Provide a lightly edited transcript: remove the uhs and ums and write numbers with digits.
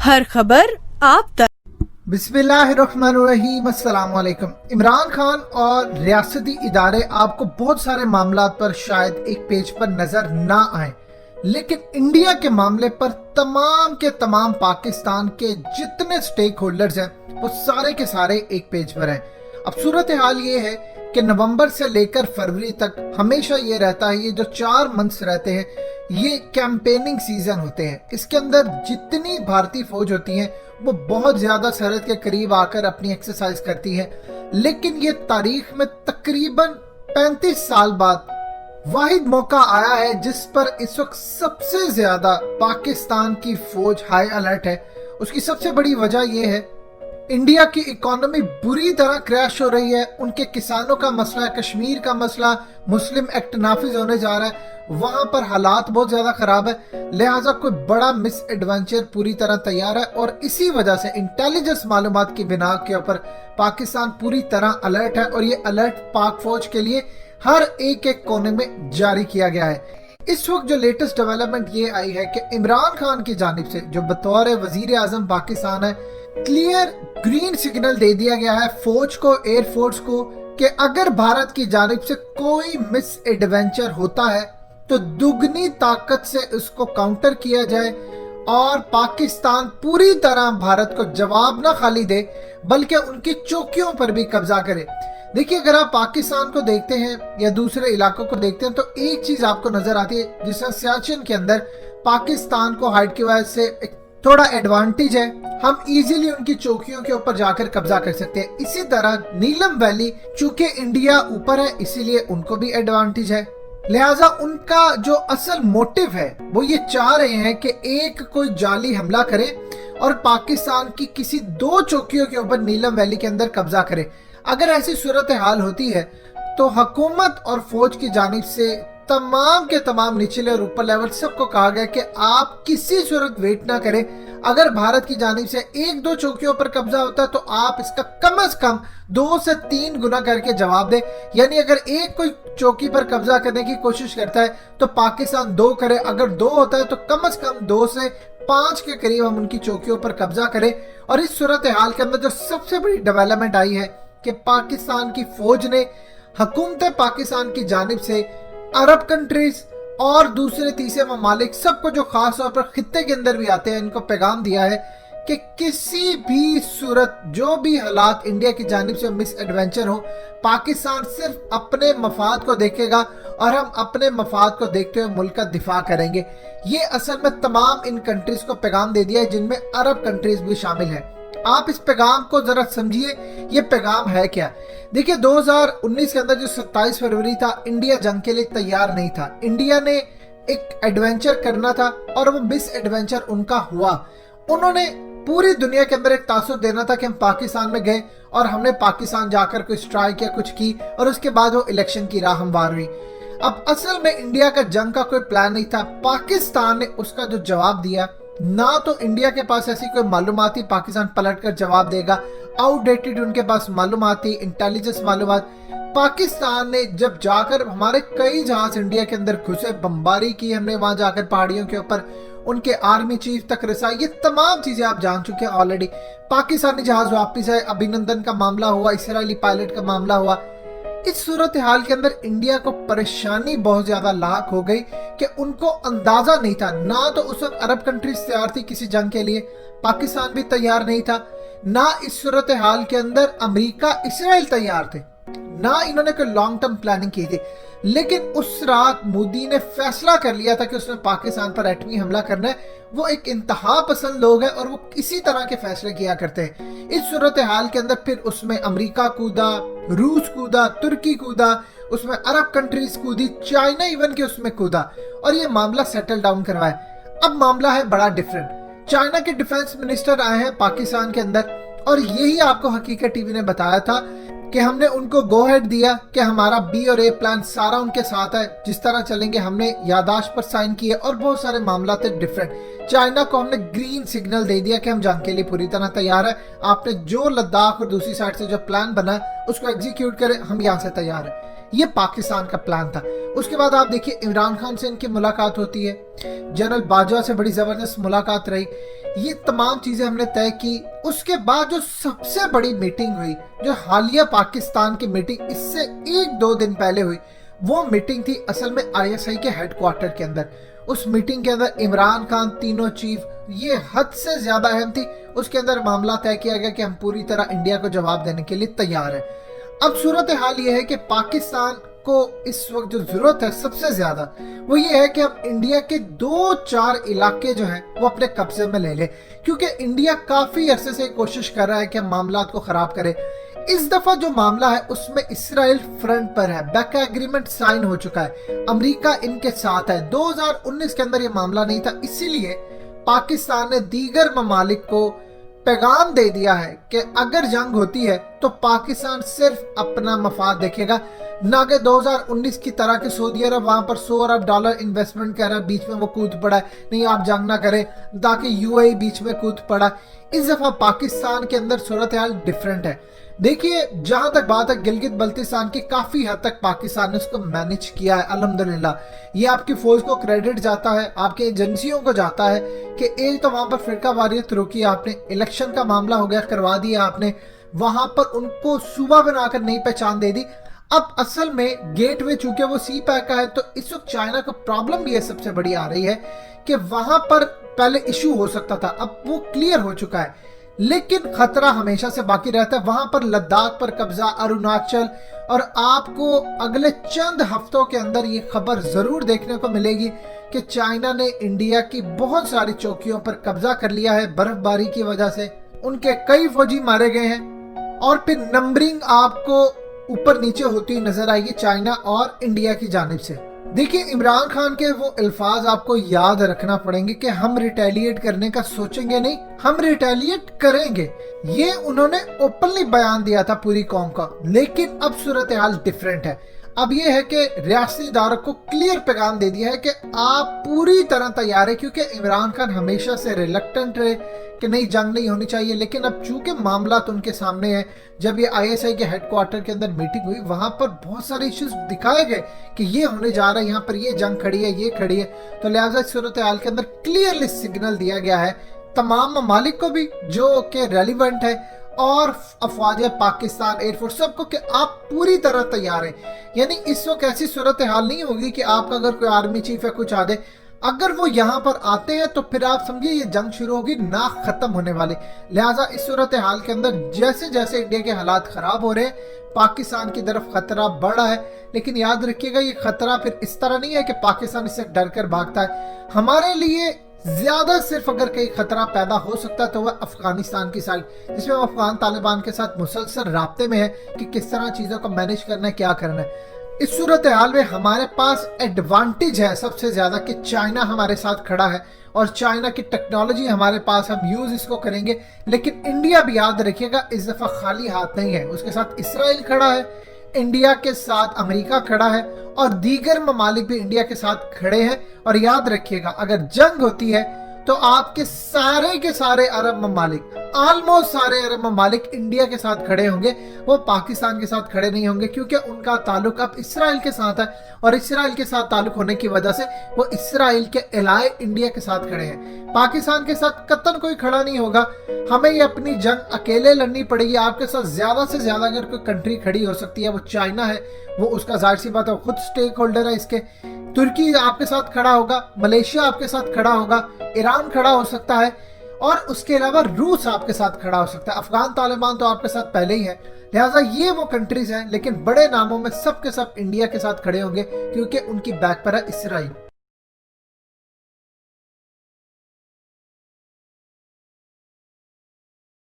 हर खबर आप तक। बिस्मिल्लाहिर्रहमानिर्रहीम, अस्सलाम वालेकुम। इमरान खान और रियासती इदारे आपको बहुत सारे मामलात पर शायद एक पेज पर नजर ना आए, लेकिन इंडिया के मामले पर तमाम के तमाम पाकिस्तान के जितने स्टेक होल्डर्स हैं वो सारे के सारे एक पेज पर हैं। अब सूरत हाल ये है कि नवंबर से लेकर फरवरी तक हमेशा ये रहता है, ये जो 4 मंथ्स रहते हैं ये कैंपेनिंग सीजन होते हैं। इसके अंदर जितनी भारतीय फौज होती है वो बहुत ज्यादा सरहद के करीब आकर अपनी एक्सरसाइज करती है, लेकिन ये तारीख में तकरीबन 35 साल बाद वाहिद मौका आया है जिस पर इस वक्त सबसे ज्यादा पाकिस्तान की फौज हाई अलर्ट है। उसकी सबसे बड़ी वजह यह है इंडिया की इकोनॉमी बुरी तरह क्रैश हो रही है, उनके किसानों का मसला, कश्मीर का मसला, मुस्लिम एक्ट नाफिज होने जा रहा है, वहां पर हालात बहुत ज्यादा खराब है, लिहाजा कोई बड़ा मिस एडवेंचर पूरी तरह तैयार है। और इसी वजह से इंटेलिजेंस मालूमात की बिना के ऊपर पाकिस्तान पूरी तरह अलर्ट है और ये अलर्ट पाक फौज के लिए हर एक कोने में जारी किया गया है। इस वक्त जो लेटेस्ट डेवलपमेंट ये आई है कि इमरान खान की जानिब से जो बतौर वजीर आजम पाकिस्तान है, क्लियर ग्रीन सिग्नल दे दिया गया है फौज को, एयरफोर्स को, कि अगर भारत की जानिब से कोई मिस एडवेंचर होता है तो दुगनी ताकत से उसको काउंटर किया जाए और पाकिस्तान पूरी तरह भारत को जवाब ना खाली दे बल्कि उनकी चौकियों पर भी कब्जा करे। देखिए, अगर आप पाकिस्तान को देखते हैं या दूसरे इलाकों को देखते हैं तो एक चीज आपको नजर आती है, जिसमें सियाचिन के अंदर पाकिस्तान को हाइट की वजह से एक थोड़ा एडवांटेज है, हम इजीली उनकी चौकियों के ऊपर जाकर कब्जा कर सकते हैं। इसी तरह नीलम वैली, चूंकि इंडिया ऊपर है इसीलिए उनको भी एडवांटेज है, लिहाजा उनका जो असल मोटिव है वो ये चाह रहे हैं कि एक कोई जाली हमला करे और पाकिस्तान की किसी 2 चौकियों के ऊपर नीलम वैली के अंदर कब्जा करे। अगर ऐसी सूरत हाल होती है तो हुकूमत और फौज की जानिब से तमाम के तमाम निचले और ऊपर लेवल सबको कहा गया कि आप किसी सूरत वेट ना करें। अगर भारत की जानिब से 1-2 चौकियों पर कब्जा होता है तो आप इसका कम से कम 2 से 3 गुना करके जवाब दें। यानी अगर एक कोई चौकी पर कब्जा करने की कोशिश करता है तो पाकिस्तान 2 करे, अगर 2 होता है तो कम से कम 2 से 5 के करीब हम उनकी चौकियों पर कब्जा करें। और इस सूरत हाल के अंदर जो सबसे बड़ी डेवलपमेंट आई है कि पाकिस्तान की फौज ने हुकूमत पाकिस्तान की जानिब से अरब कंट्रीज और दूसरे तीसरे ममालिक सबको जो खास तौर पर खित्ते के अंदर भी आते हैं इनको पैगाम दिया है कि किसी भी सूरत जो भी हालात इंडिया की जानिब से मिस एडवेंचर हो, पाकिस्तान सिर्फ अपने मफाद को देखेगा और हम अपने मफाद को देखते हुए मुल्क का दिफा करेंगे। ये असल में तमाम इन कंट्रीज को पैगाम दे दिया है जिनमें अरब कंट्रीज भी शामिल है। आप इस पैगाम को जरा समझिए, ये पैगाम है क्या। देखिए, 2019 के अंदर जो 27 फरवरी था, इंडिया जंग के लिए तैयार नहीं था। इंडिया ने एक एडवेंचर करना था और वो मिस एडवेंचर उनका हुआ। उन्होंने पूरी दुनिया के अंदर एक तासुर देना था कि हम पाकिस्तान में गए और हमने पाकिस्तान जाकर कोई स्ट्राइक या कुछ की और उसके बाद वो इलेक्शन की राह हमवार हुई। अब असल में इंडिया का जंग का कोई प्लान नहीं था। पाकिस्तान ने उसका जो जवाब दिया, ना तो इंडिया के पास ऐसी कोई मालूमाती पाकिस्तान पलट कर जवाब देगा, आउटडेटेड उनके पास मालूमाती इंटेलिजेंस मालूमात। पाकिस्तान ने जब जाकर हमारे कई जहाज इंडिया के अंदर घुसे, बमबारी की हमने वहां जाकर पहाड़ियों के ऊपर, उनके आर्मी चीफ तक रसा, ये तमाम चीजें आप जान चुके हैं ऑलरेडी। पाकिस्तानी जहाज वापिस आए, अभिनंदन का मामला हुआ, इसराइली पायलट का मामला हुआ। इस सूरत हाल के अंदर इंडिया को परेशानी बहुत ज्यादा लाक हो गई कि उनको अंदाजा नहीं था, ना तो उस वक्त अरब कंट्रीज तैयार थी किसी जंग के लिए, पाकिस्तान भी तैयार नहीं था, ना इस सूरत हाल के अंदर अमेरिका, इसराइल तैयार थे, ना इन्होंने कोई लॉन्ग टर्म प्लानिंग की थी। लेकिन उस रात मोदी ने फैसला कर लिया था कि उसने पाकिस्तान पर एटमी हमला करना है। वो एक इंतहा पसंद लोग हैं और वो इसी तरह के फैसले किया करते हैं। इस सूरत हाल के अंदर फिर उसमें अमेरिका कूदा, रूस कूदा, तुर्की कूदा, उसमें अरब कंट्रीज कूदी, चाइना इवन के उसमें कूदा और ये मामला सेटल डाउन करवाया। अब मामला है बड़ा डिफरेंट। चाइना के डिफेंस मिनिस्टर आए हैं पाकिस्तान के अंदर और यही आपको हकीकत टीवी ने बताया था कि हमने उनको गो हेड दिया कि हमारा बी और ए प्लान सारा उनके साथ है, जिस तरह चलेंगे। हमने यादाश्त पर साइन किए और बहुत सारे मामला थे डिफरेंट। चाइना को हमने ग्रीन सिग्नल दे दिया कि हम जंग के लिए पूरी तरह तैयार है, आपने जो लद्दाख और दूसरी साइड से जो प्लान बना उसको एग्जीक्यूट करें, हम यहाँ से तैयार है। ये पाकिस्तान का प्लान था। उसके बाद आप देखिए इमरान खान से इनकी मुलाकात होती है, जनरल बाजवा से बड़ी जबरदस्त मुलाकात रही, ये तमाम चीजें हमने तय की। उसके बाद जो सबसे बड़ी मीटिंग हुई, जो हालिया पाकिस्तान की मीटिंग इससे 1-2 दिन पहले हुई, वो मीटिंग थी असल में ISI के हेडक्वार्टर के अंदर। उस मीटिंग के अंदर इमरान खान, तीनों चीफ, ये हद से ज्यादा अहम थी। उसके अंदर मामला तय किया गया कि हम पूरी तरह इंडिया को जवाब देने के लिए तैयार हैं। अब सूरत हाल ये है कि पाकिस्तान को इस वक्त जो जरूरत है सबसे ज्यादा, वो ये है कि हम इंडिया के 2-4 इलाके जो हैं वो अपने कब्जे में ले लें, क्योंकि इंडिया काफी अरसे से कोशिश कर रहा है कि हम मामला को खराब करे। इस दफा जो मामला है उसमें इसराइल फ्रंट पर है, बैका एग्रीमेंट साइन हो चुका है, अमेरिका इनके साथ है। 2019 के अंदर ये मामला नहीं था, इसीलिए पाकिस्तान ने दीगर ममालिक को पैगाम दे दिया है कि अगर जंग होती है तो पाकिस्तान सिर्फ अपना मफाद देखेगा, ना कि 2019 की तरह के सऊदी अरब वहां पर $100 अरब इन्वेस्टमेंट कर रहा है, बीच में वो कूद पड़ा है, नहीं आप जंग ना करें, ताकि UAE बीच में कूद पड़ा। इस दफा पाकिस्तान के अंदर सूरत हाल डिफरेंट है। देखिए, जहां तक बात है गिलगित बल्तिस्तान की, काफी हद तक पाकिस्तान ने उसको मैनेज किया है अल्हम्दुलिल्लाह। ये आपकी फौज को क्रेडिट जाता है, आपके एजेंसियों को जाता है कि एक तो वहां पर फिरका वारियत रोकी आपने, इलेक्शन का मामला हो गया, करवा दिया आपने, वहां पर उनको सूबा बनाकर नई पहचान दे दी। अब असल में गेट वे चूंकि वो सी पैक का है, तो इस वक्त चाइना को प्रॉब्लम भी है सबसे बड़ी आ रही है कि वहां पर पहले इशू हो सकता था, अब वो क्लियर हो चुका है, लेकिन खतरा हमेशा से बाकी रहता है। वहां पर लद्दाख पर कब्जा, अरुणाचल, और आपको अगले चंद हफ्तों के अंदर ये खबर जरूर देखने को मिलेगी कि चाइना ने इंडिया की बहुत सारी चौकियों पर कब्जा कर लिया है। बर्फबारी की वजह से उनके कई फौजी मारे गए हैं, और फिर नंबरिंग आपको ऊपर नीचे होती नजर आएगी चाइना और इंडिया की जानिब से। देखिए, इमरान खान के वो अल्फाज आपको याद रखना पड़ेंगे कि हम रिटेलिएट करने का सोचेंगे नहीं, हम रिटेलिएट करेंगे। ये उन्होंने ओपनली बयान दिया था पूरी कौम का, लेकिन अब सूरत हाल डिफरेंट है। अब ये है कि रियासती इदारों को क्लियर पैगाम दे दिया है कि आप पूरी तरह तैयार है, क्योंकि इमरान खान हमेशा से रिलक्टेंट रहे कि नहीं, जंग नहीं होनी चाहिए, लेकिन अब चूंकि मामला तो उनके सामने है। जब ये ISI के हेडक्वार्टर के अंदर मीटिंग हुई, वहां पर बहुत सारे इश्यूज दिखाए गए कि ये होने जा रहा है, यहाँ पर ये जंग खड़ी है, ये खड़ी है, तो लिहाजा इस सूरत हाल के अंदर क्लियरली सिग्नल दिया गया है तमाम ममालिक को भी जो कि रेलिवेंट है, और अफवाज पाकिस्तान, एयरफोर्स, सबको कि आप पूरी तरह तैयार हैं। यानी इस वक्त ऐसी सूरत हाल नहीं होगी कि आपका अगर कोई आर्मी चीफ है कुछ आ दे, अगर वो यहाँ पर आते हैं तो फिर आप समझिए ये जंग शुरू होगी, ना खत्म होने वाली। लिहाजा इस सूरत हाल के अंदर जैसे जैसे इंडिया के हालात खराब हो रहे हैं, पाकिस्तान की तरफ खतरा बढ़ रहा है, लेकिन याद रखिएगा ये खतरा फिर इस तरह नहीं है कि पाकिस्तान इससे डर कर भागता है। हमारे लिए ज्यादा सिर्फ अगर कहीं खतरा पैदा हो सकता है तो वह अफगानिस्तान की साइड, जिसमें हम अफगान तालिबान के साथ मुसलसल राब्ते में है कि किस तरह चीजों को मैनेज करना है, क्या करना है। इस सूरत हाल में हमारे पास एडवांटेज है सबसे ज्यादा कि चाइना हमारे साथ खड़ा है, और चाइना की टेक्नोलॉजी हमारे पास, हम यूज इसको करेंगे। लेकिन इंडिया भी याद रखिएगा इस दफा खाली हाथ नहीं है, उसके साथ इसराइल खड़ा है, इंडिया के साथ अमेरिका खड़ा है, और दीगर ममालिक भी इंडिया के साथ खड़े हैं। और याद रखिएगा अगर जंग होती है तो आपके सारे के सारे अरब ममालिक, ऑलमोस्ट सारे अरब ममालिक इंडिया के साथ खड़े होंगे, वो पाकिस्तान के साथ खड़े नहीं होंगे, क्योंकि उनका ताल्लुक अब इसराइल के साथ है, और इसराइल के साथ ताल्लुक होने की वजह से वो इसराइल के एलाय इंडिया के साथ खड़े हैं। पाकिस्तान के साथ कतन कोई खड़ा नहीं होगा। हमें ये अपनी जंग अकेले लड़नी पड़ेगी। आपके साथ ज्यादा से ज्यादा अगर कोई कंट्री खड़ी हो सकती है वो चाइना है, वो उसका जाहिर सी बात है, खुद स्टेक होल्डर है इसके। तुर्की आपके साथ खड़ा होगा, मलेशिया आपके साथ खड़ा होगा, ईरान खड़ा हो सकता है, और उसके अलावा रूस आपके साथ खड़ा हो सकता है। अफगान तालिबान तो आपके साथ पहले ही है। लिहाजा ये वो कंट्रीज हैं, लेकिन बड़े नामों में सब के सब इंडिया के साथ खड़े होंगे, क्योंकि उनकी बैक पर है इसराइल।